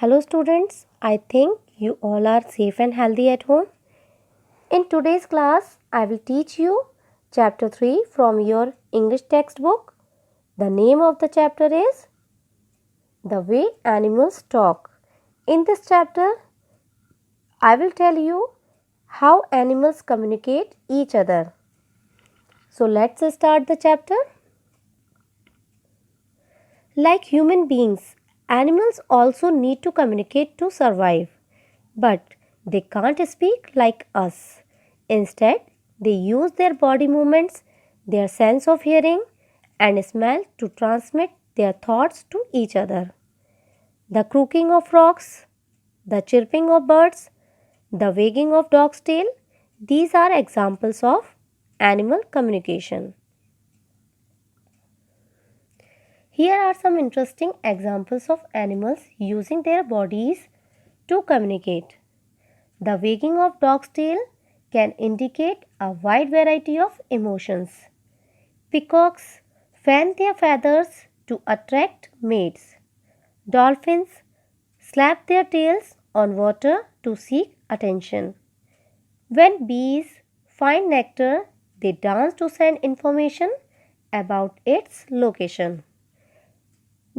Hello students, I think you all are safe and healthy at home. In today's class, I will teach you chapter 3 from your English textbook. The name of the chapter is The Way Animals Talk. In this chapter, I will tell you how animals communicate each other. So let's start the chapter. Like human beings, animals also need to communicate to survive. But they can't speak like us. Instead, they use their body movements, their sense of hearing, and smell to transmit their thoughts to each other. The croaking of frogs, the chirping of birds, the wagging of dog's tail, these are examples of animal communication. Here are some interesting examples of animals using their bodies to communicate. The wagging of dog's tail can indicate a wide variety of emotions. Peacocks fan their feathers to attract mates. Dolphins slap their tails on water to seek attention. When bees find nectar, they dance to send information about its location.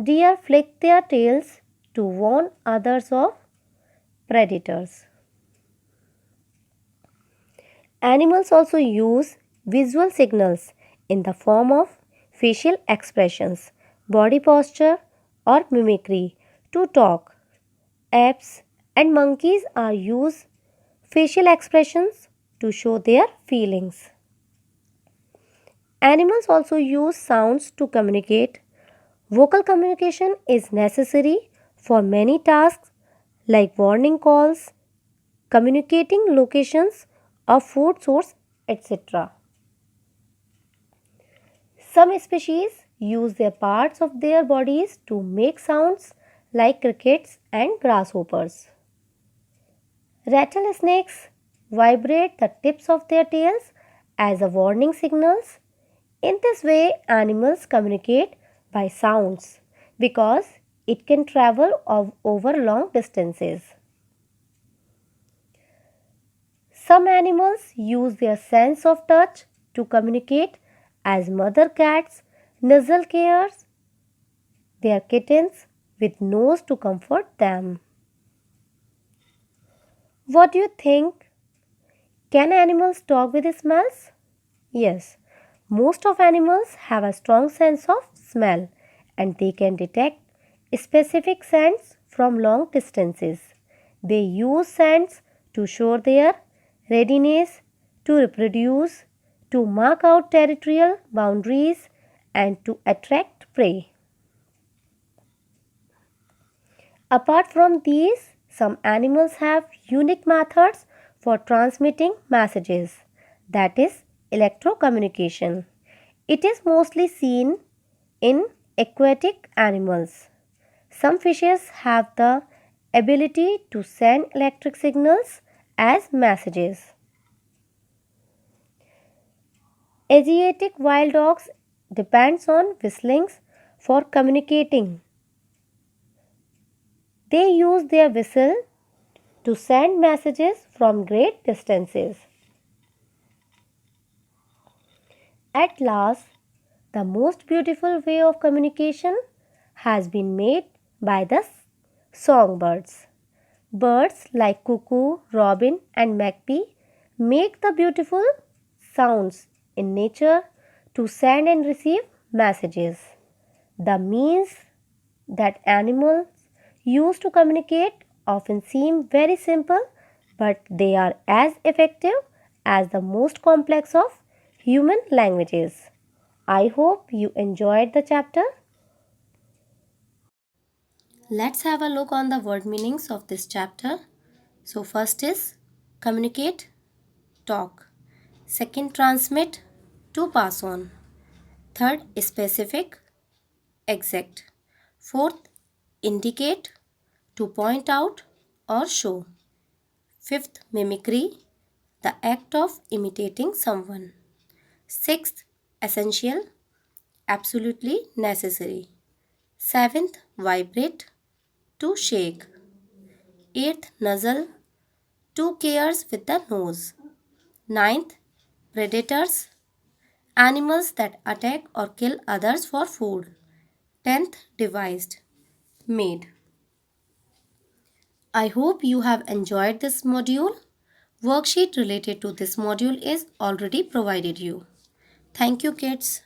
Deer flick their tails to warn others of predators. Animals also use visual signals in the form of facial expressions, body posture, or mimicry to talk. Apes and monkeys are use facial expressions to show their feelings. Animals also use sounds to communicate. Vocal communication is necessary for many tasks like warning calls, communicating locations of food source, etc. Some species use their parts of their bodies to make sounds like crickets and grasshoppers. Rattlesnakes vibrate the tips of their tails as a warning signals. In this way, animals communicate by sounds because it can travel over long distances. Some animals use their sense of touch to communicate as mother cats nuzzle cares their kittens with nose to comfort them. What do you think? Can animals talk with smells? Yes, most of animals have a strong sense of smell and they can detect specific scents from long distances. They use scents to show their readiness to reproduce, to mark out territorial boundaries, and to attract prey. Apart from these, some animals have unique methods for transmitting messages, that is, electrocommunication. It is mostly seen in aquatic animals. Some fishes have the ability to send electric signals as messages. Asiatic wild dogs depends on whistlings for communicating. They use their whistle to send messages from great distances. At last, the most beautiful way of communication has been made by the songbirds. Birds like cuckoo, robin, and magpie make the beautiful sounds in nature to send and receive messages. The means that animals use to communicate often seem very simple, but they are as effective as the most complex of human languages. I hope you enjoyed the chapter. Let's have a look on the word meanings of this chapter. So, first is communicate, talk. Second, transmit, to pass on. Third, specific, exact. Fourth, indicate, to point out or show. Fifth, mimicry, the act of imitating someone. Sixth, essential, absolutely necessary. Seventh, vibrate, to shake. 8th, nasal, two cares with the nose. Ninth, predators, animals that attack or kill others for food. 10th, devised, made. I hope you have enjoyed this module. Worksheet related to this module is already provided you. Thank you, kids.